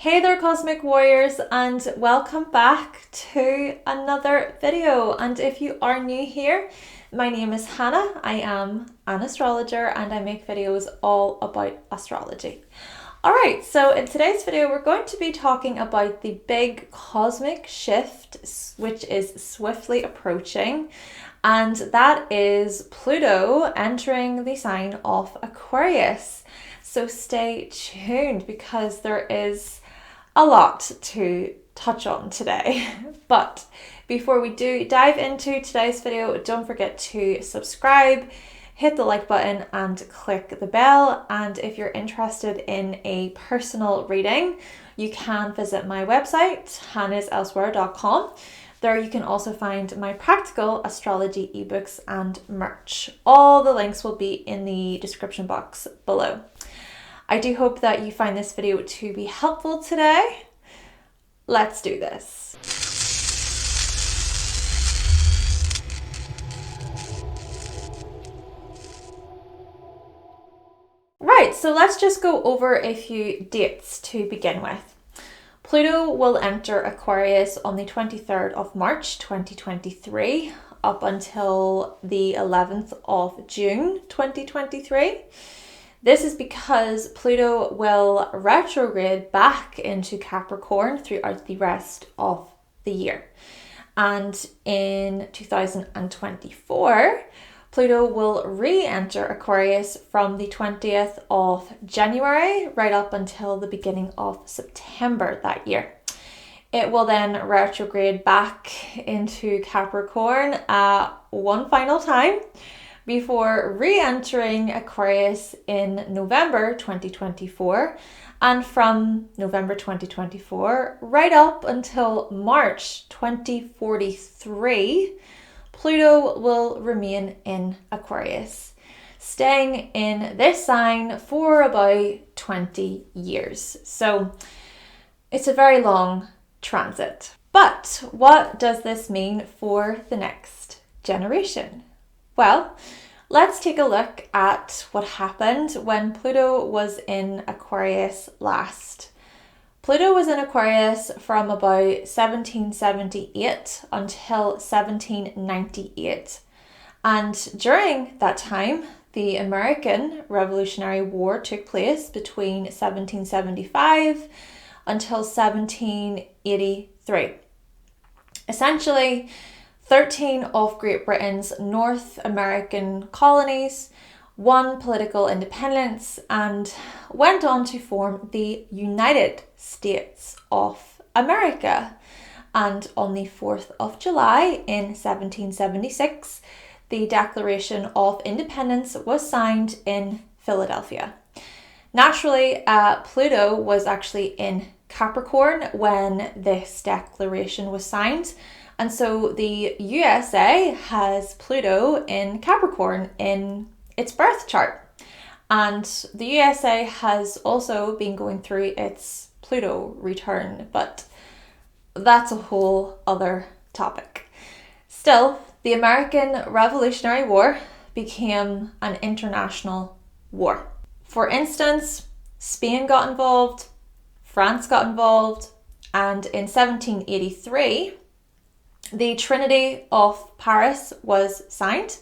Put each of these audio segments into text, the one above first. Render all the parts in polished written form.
Hey there Cosmic Warriors, and welcome back to another video. And if you are new here, my name is Hannah. I am an astrologer and I make videos all about astrology. Alright, so in today's video we're going to be talking about the big cosmic shift which is swiftly approaching, and that is Pluto entering the sign of Aquarius. So stay tuned because there is a lot to touch on today. But before we do dive into today's video, don't forget to subscribe, hit the like button and click the bell. And if you're interested in a personal reading, you can visit my website, hannahselsewhere.com. There you can also find my practical astrology ebooks and merch. All the links will be in the description box below. I do hope that you find this video to be helpful today. Let's do this. Right, so let's just go over a few dates to begin with. Pluto will enter Aquarius on the 23rd of March 2023 up until the 11th of June 2023. This is because Pluto will retrograde back into Capricorn throughout the rest of the year. And in 2024, Pluto will re-enter Aquarius from the 20th of January right up until the beginning of September that year. It will then retrograde back into Capricorn one final time before re-entering Aquarius in November 2024, and from November 2024 right up until March 2043, Pluto will remain in Aquarius, staying in this sign for about 20 years. So it's a very long transit. But what does this mean for the next generation? Well, let's take a look at what happened when Pluto was in Aquarius last. Pluto was in Aquarius from about 1778 until 1798. And during that time, the American Revolutionary War took place between 1775 until 1783. Essentially, 13 of Great Britain's North American colonies won political independence and went on to form the United States of America. And on the 4th of July in 1776, the Declaration of Independence was signed in Philadelphia. Naturally, Pluto was actually in Capricorn when this declaration was signed. And so the USA has Pluto in Capricorn in its birth chart. And the USA has also been going through its Pluto return, but that's a whole other topic. Still, the American Revolutionary War became an international war. For instance, Spain got involved, France got involved, and in 1783, the Treaty of Paris was signed.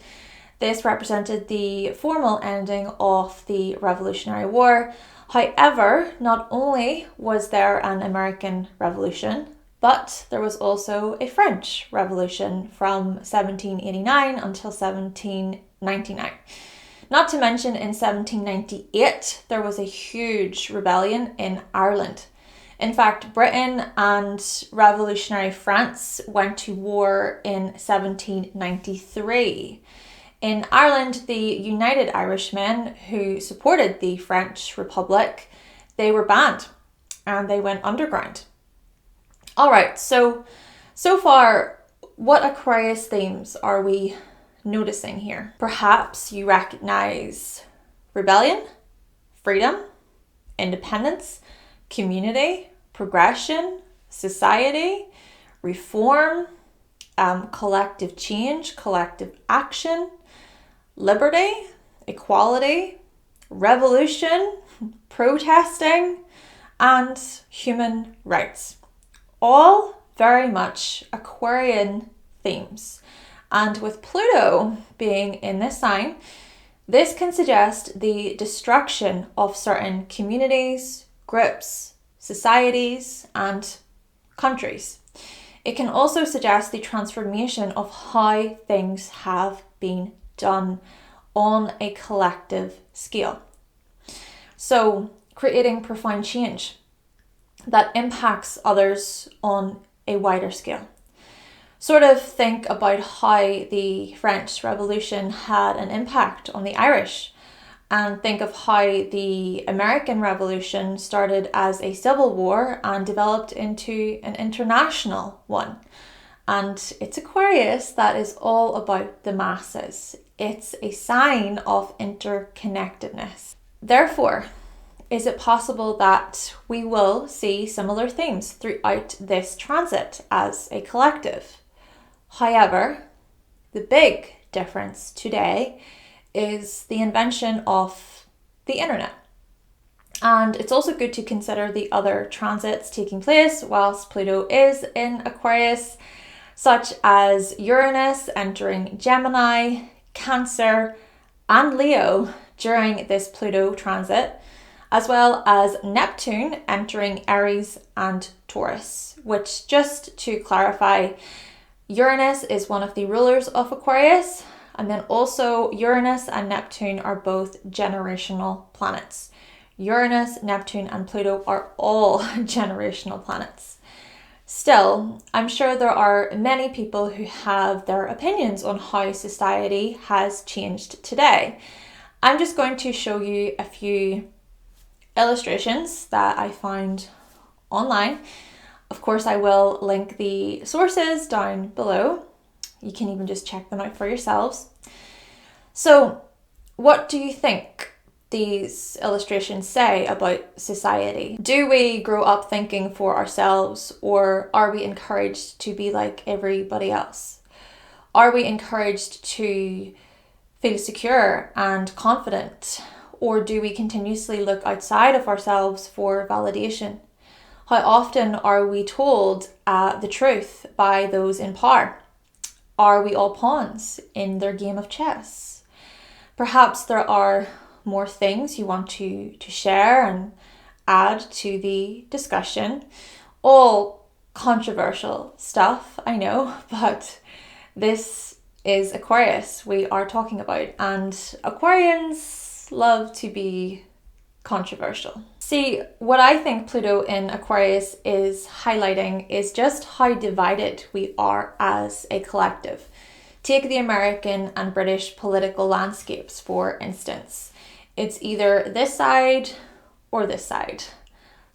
This represented the formal ending of the Revolutionary War. However, not only was there an American Revolution, but there was also a French Revolution from 1789 until 1799. Not to mention in 1798, there was a huge rebellion in Ireland. In fact, Britain and revolutionary France went to war in 1793. In Ireland, the United Irishmen who supported the French Republic, they were banned and they went underground. All right, so far, what Aquarius themes are we noticing here? Perhaps you recognize rebellion, freedom, independence, community, progression, society, reform, collective change, collective action, liberty, equality, revolution, protesting, and human rights. All very much Aquarian themes. And with Pluto being in this sign, this can suggest the destruction of certain communities, groups, societies, and countries. It can also suggest the transformation of how things have been done on a collective scale. So, creating profound change that impacts others on a wider scale. Sort of think about how the French Revolution had an impact on the Irish, and think of how the American Revolution started as a civil war and developed into an international one. And it's Aquarius that is all about the masses. It's a sign of interconnectedness. Therefore, is it possible that we will see similar themes throughout this transit as a collective? However, the big difference today is the invention of the internet. And it's also good to consider the other transits taking place whilst Pluto is in Aquarius, such as Uranus entering Gemini, Cancer, and Leo during this Pluto transit, as well as Neptune entering Aries and Taurus, which, just to clarify, Uranus is one of the rulers of Aquarius, and then also Uranus and Neptune are both generational planets. Uranus, Neptune, and Pluto are all generational planets. Still, I'm sure there are many people who have their opinions on how society has changed today. I'm just going to show you a few illustrations that I found online. Of course, I will link the sources down below. You can even just check them out for yourselves. So, what do you think these illustrations say about society? Do we grow up thinking for ourselves, or are we encouraged to be like everybody else? Are we encouraged to feel secure and confident, or do we continuously look outside of ourselves for validation? How often are we told the truth by those in power? Are we all pawns in their game of chess? Perhaps there are more things you want to share and add to the discussion. All controversial stuff, I know, but this is Aquarius we are talking about, and Aquarians love to be controversial. See, what I think Pluto in Aquarius is highlighting is just how divided we are as a collective. Take the American and British political landscapes, for instance. It's either this side or this side.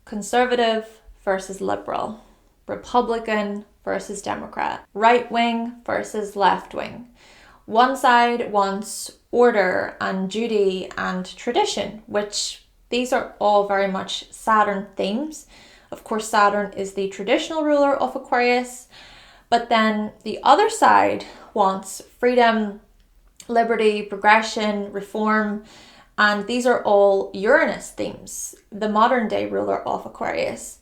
Conservative versus liberal. Republican versus Democrat. Right wing versus left wing. One side wants order and duty and tradition, which these are all very much Saturn themes. Of course, Saturn is the traditional ruler of Aquarius, but then the other side wants freedom, liberty, progression, reform, and these are all Uranus themes, the modern day ruler of Aquarius.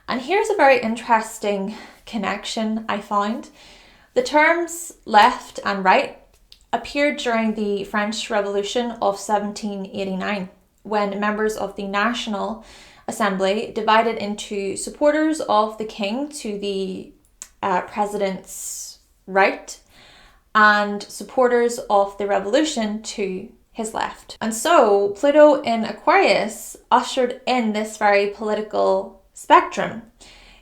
And here's a very interesting connection I found. The terms left and right appeared during the French Revolution of 1789. When members of the National Assembly divided into supporters of the king to the president's right and supporters of the revolution to his left. And so Pluto in Aquarius ushered in this very political spectrum.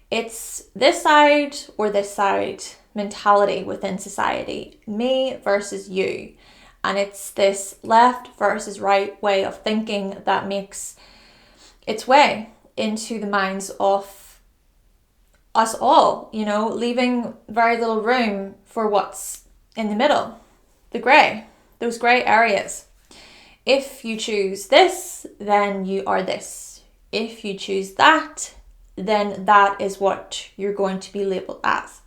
It's this side or this side mentality within society, me versus you. And it's this left versus right way of thinking that makes its way into the minds of us all, you know, leaving very little room for what's in the middle, the grey, those grey areas. If you choose this, then you are this. If you choose that, then that is what you're going to be labelled as.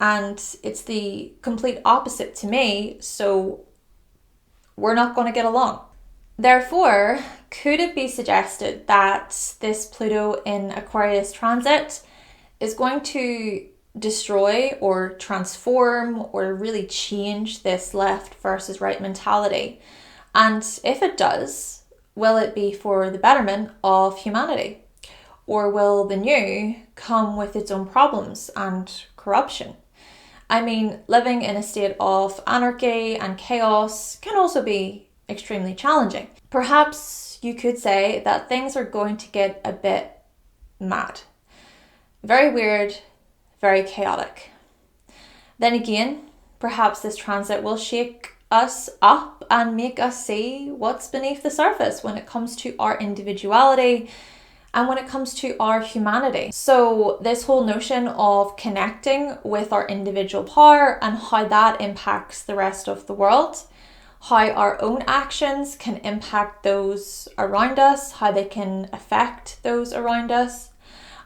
And it's the complete opposite to me, so we're not going to get along. Therefore, could it be suggested that this Pluto in Aquarius transit is going to destroy or transform or really change this left versus right mentality? And if it does, will it be for the betterment of humanity? Or will the new come with its own problems and corruption? I mean, living in a state of anarchy and chaos can also be extremely challenging. Perhaps you could say that things are going to get a bit mad. Very weird, very chaotic. Then again, perhaps this transit will shake us up and make us see what's beneath the surface when it comes to our individuality and when it comes to our humanity. So this whole notion of connecting with our individual power and how that impacts the rest of the world, how our own actions can impact those around us, how they can affect those around us,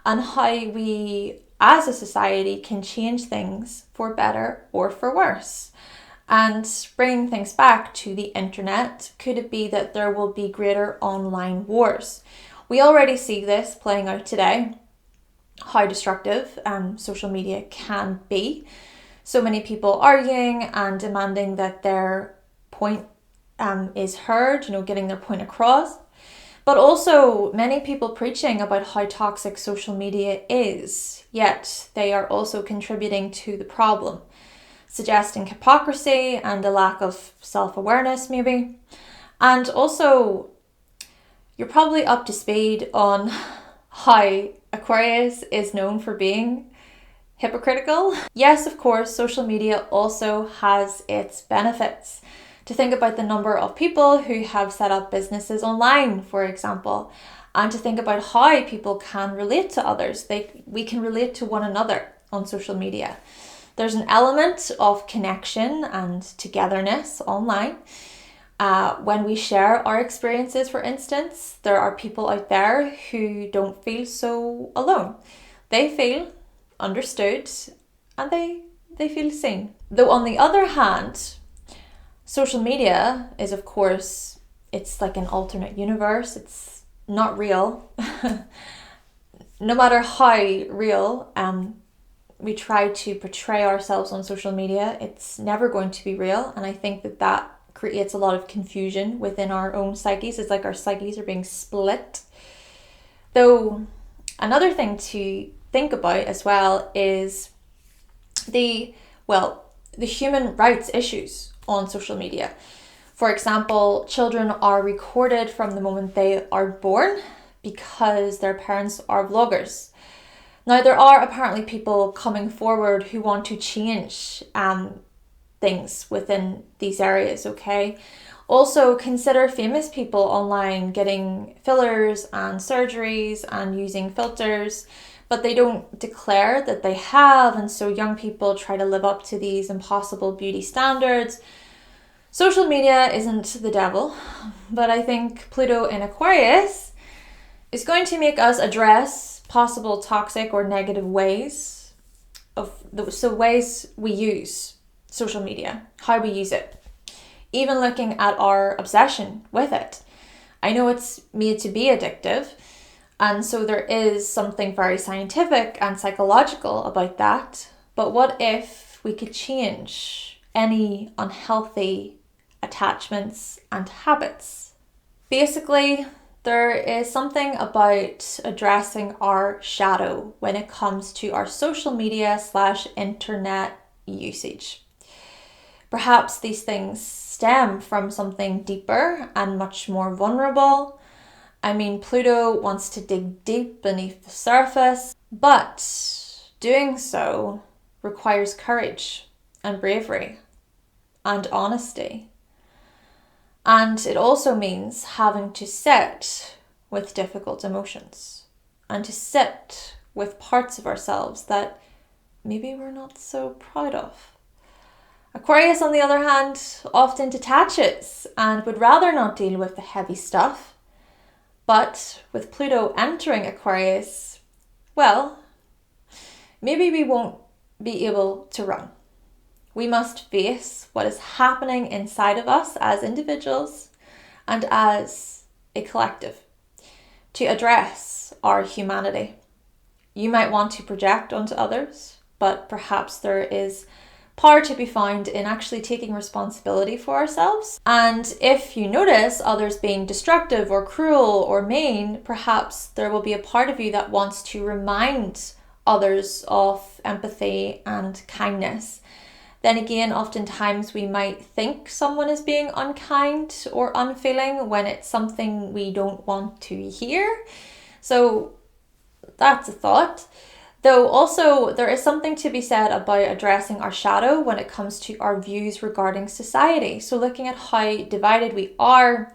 and how we as a society can change things for better or for worse. And bringing things back to the internet, could it be that there will be greater online wars? We already see this playing out today, how destructive social media can be. So many people arguing and demanding that their point is heard, getting their point across. But also many people preaching about how toxic social media is, yet they are also contributing to the problem, suggesting hypocrisy and a lack of self-awareness maybe. And also, you're probably up to speed on how Aquarius is known for being hypocritical. Yes, of course, social media also has its benefits. To think about the number of people who have set up businesses online, for example, and to think about how people can relate to others. We can relate to one another on social media. There's an element of connection and togetherness online. When we share our experiences, for instance, there are people out there who don't feel so alone. They feel understood and they feel seen. Though on the other hand, social media is, of course, it's like an alternate universe. It's not real. No matter how real we try to portray ourselves on social media, it's never going to be real. And I think that creates a lot of confusion within our own psyches. It's like our psyches are being split. Though another thing to think about as well is the human rights issues on social media. For example, children are recorded from the moment they are born because their parents are vloggers. Now, there are apparently people coming forward who want to change things within these areas, okay? Also, consider famous people online getting fillers and surgeries and using filters, but they don't declare that they have, and so young people try to live up to these impossible beauty standards. Social media isn't the devil, but I think Pluto in Aquarius is going to make us address possible toxic or negative ways ways we use social media, how we use it, even looking at our obsession with it. I know it's made to be addictive, and so there is something very scientific and psychological about that. But what if we could change any unhealthy attachments and habits? Basically, there is something about addressing our shadow when it comes to our social media / internet usage. Perhaps these things stem from something deeper and much more vulnerable. I mean, Pluto wants to dig deep beneath the surface, but doing so requires courage and bravery and honesty. And it also means having to sit with difficult emotions and to sit with parts of ourselves that maybe we're not so proud of. Aquarius, on the other hand, often detaches and would rather not deal with the heavy stuff. But with Pluto entering Aquarius, well, maybe we won't be able to run. We must face what is happening inside of us as individuals and as a collective to address our humanity. You might want to project onto others, but perhaps there is power to be found in actually taking responsibility for ourselves. And if you notice others being destructive or cruel or mean, perhaps there will be a part of you that wants to remind others of empathy and kindness. Then again, oftentimes we might think someone is being unkind or unfeeling when it's something we don't want to hear. So that's a thought. Though also there is something to be said about addressing our shadow when it comes to our views regarding society. So looking at how divided we are,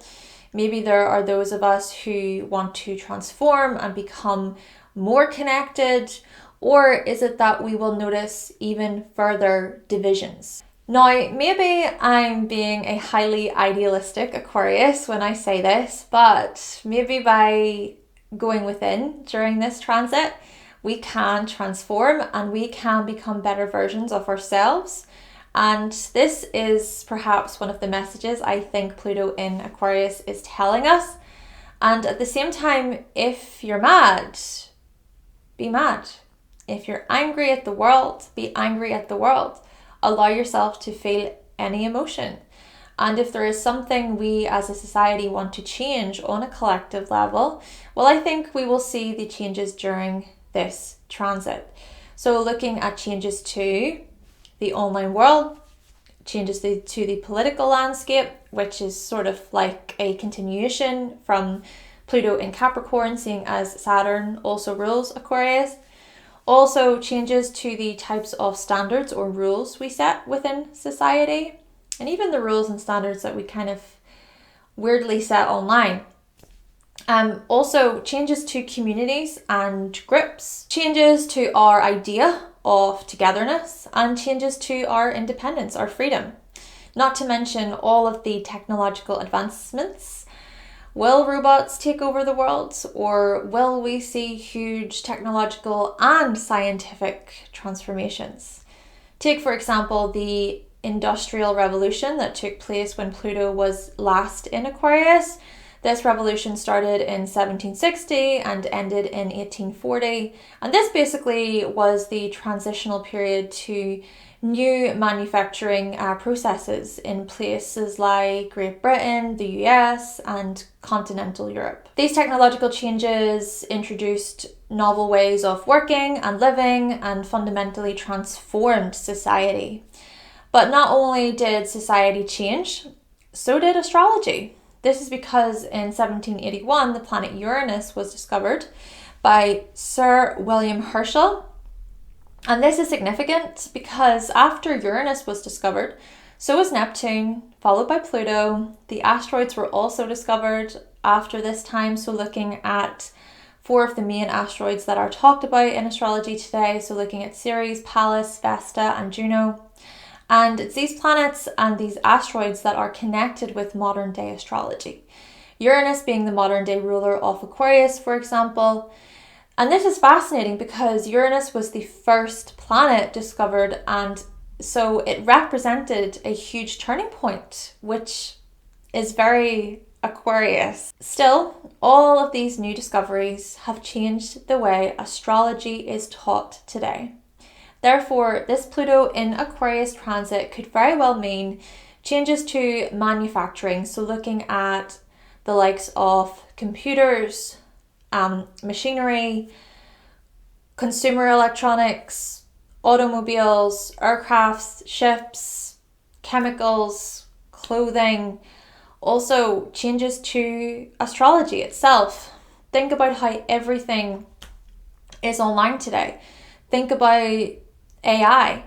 maybe there are those of us who want to transform and become more connected, or is it that we will notice even further divisions? Now, maybe I'm being a highly idealistic Aquarius when I say this, but maybe by going within during this transit, we can transform and we can become better versions of ourselves. And this is perhaps one of the messages I think Pluto in Aquarius is telling us. And at the same time, if you're mad, be mad. If you're angry at the world, be angry at the world. Allow yourself to feel any emotion. And if there is something we as a society want to change on a collective level, well, I think we will see the changes during this transit. So looking at changes to the online world, changes to the political landscape, which is sort of like a continuation from Pluto in Capricorn, seeing as Saturn also rules Aquarius. Also changes to the types of standards or rules we set within society, and even the rules and standards that we kind of weirdly set online. Also changes to communities and groups, changes to our idea of togetherness, and changes to our independence, our freedom. Not to mention all of the technological advancements. Will robots take over the world, or will we see huge technological and scientific transformations? Take, for example, the Industrial Revolution that took place when Pluto was last in Aquarius. This revolution started in 1760 and ended in 1840. And this basically was the transitional period to new manufacturing processes in places like Great Britain, the US, and continental Europe. These technological changes introduced novel ways of working and living and fundamentally transformed society. But not only did society change, so did astrology. This is because in 1781, the planet Uranus was discovered by Sir William Herschel. And this is significant because after Uranus was discovered, so was Neptune, followed by Pluto. The asteroids were also discovered after this time. So looking at 4 of the main asteroids that are talked about in astrology today. So looking at Ceres, Pallas, Vesta, and Juno. And it's these planets and these asteroids that are connected with modern day astrology. Uranus being the modern day ruler of Aquarius, for example. And this is fascinating because Uranus was the first planet discovered, and so it represented a huge turning point, which is very Aquarius. Still, all of these new discoveries have changed the way astrology is taught today. Therefore, this Pluto in Aquarius transit could very well mean changes to manufacturing. So looking at the likes of computers, machinery, consumer electronics, automobiles, aircrafts, ships, chemicals, clothing. Also changes to astrology itself. Think about how everything is online today. Think about AI.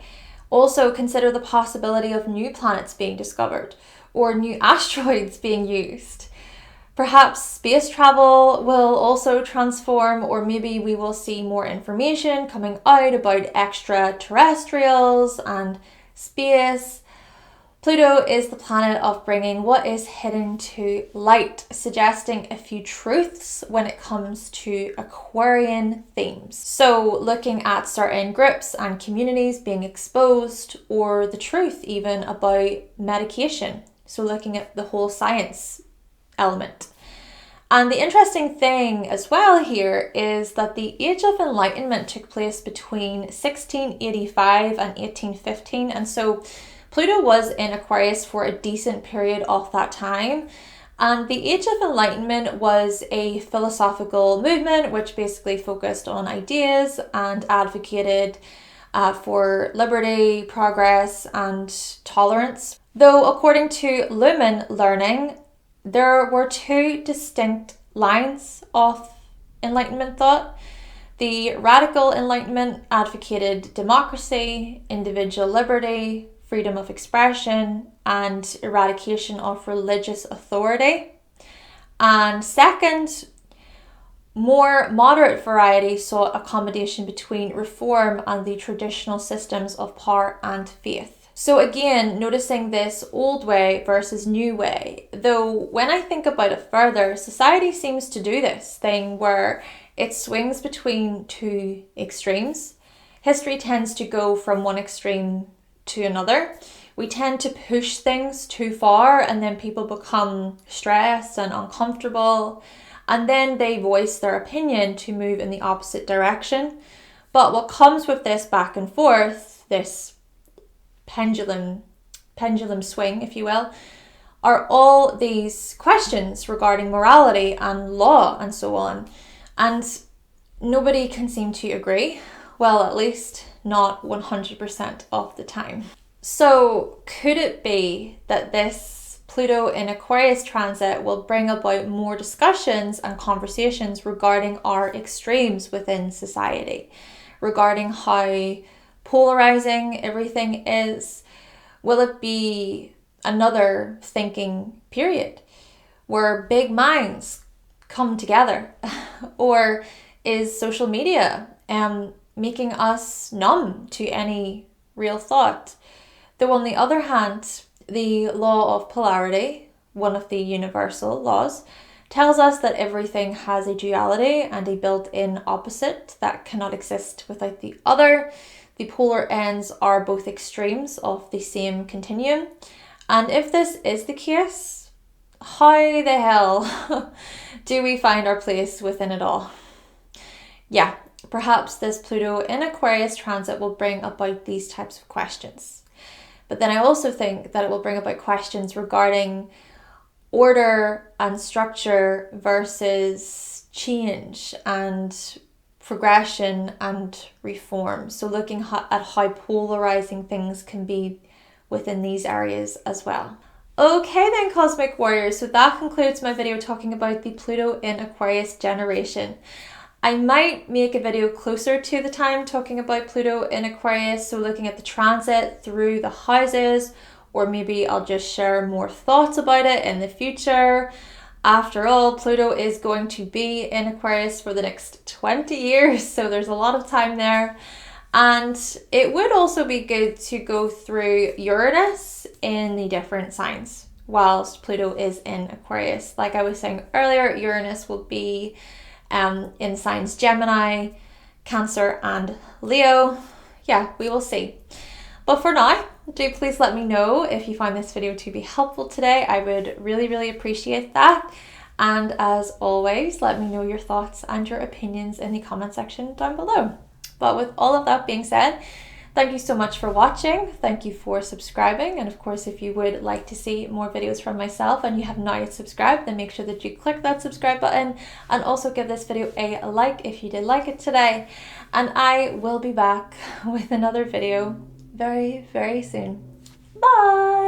Also consider the possibility of new planets being discovered or new asteroids being used. Perhaps space travel will also transform, or maybe we will see more information coming out about extraterrestrials and space. Pluto is the planet of bringing what is hidden to light, suggesting a few truths when it comes to Aquarian themes. So looking at certain groups and communities being exposed, or the truth even about medication. So looking at the whole science element. And the interesting thing as well here is that the Age of Enlightenment took place between 1685 and 1815. And so Pluto was in Aquarius for a decent period of that time. And the Age of Enlightenment was a philosophical movement which basically focused on ideas and advocated for liberty, progress, and tolerance. Though according to Lumen learning, there were two distinct lines of Enlightenment thought. The radical Enlightenment advocated democracy, individual liberty, freedom of expression, and eradication of religious authority. And second, more moderate variety sought accommodation between reform and the traditional systems of power and faith. So again, noticing this old way versus new way, though when I think about it further, society seems to do this thing where it swings between two extremes. History tends to go from one extreme to another. We tend to push things too far and then people become stressed and uncomfortable, and then they voice their opinion to move in the opposite direction. But what comes with this back and forth, this pendulum swing, if you will, are all these questions regarding morality and law and so on. And nobody can seem to agree. Well, at least not 100% of the time. So could it be that this Pluto in Aquarius transit will bring about more discussions and conversations regarding our extremes within society, regarding how polarizing everything is? Will it be another thinking period where big minds come together? Or is social media making us numb to any real thought? Though on the other hand, the law of polarity, one of the universal laws, tells us that everything has a duality and a built-in opposite that cannot exist without the other. The polar ends are both extremes of the same continuum. And if this is the case, how the hell do we find our place within it all? Yeah, perhaps this Pluto in Aquarius transit will bring about these types of questions. But then I also think that it will bring about questions regarding order and structure versus change and progression and reform. So looking at how polarizing things can be within these areas as well. Okay then, Cosmic Warriors, so that concludes my video talking about the Pluto in Aquarius generation. I might make a video closer to the time talking about Pluto in Aquarius, so looking at the transit through the houses, or maybe I'll just share more thoughts about it in the future. After all, Pluto is going to be in Aquarius for the next 20 years, so there's a lot of time there. And it would also be good to go through Uranus in the different signs whilst Pluto is in Aquarius. Like I was saying earlier, Uranus will be in signs Gemini, Cancer and Leo. Yeah, we will see. But for now, do please let me know if you find this video to be helpful today. I would really appreciate that. And as always, let me know your thoughts and your opinions in the comment section down below. But with all of that being said, thank you so much for watching. Thank you for subscribing. And of course, if you would like to see more videos from myself and you have not yet subscribed, then make sure that you click that subscribe button and also give this video a like if you did like it today. And I will be back with another video very soon. Bye!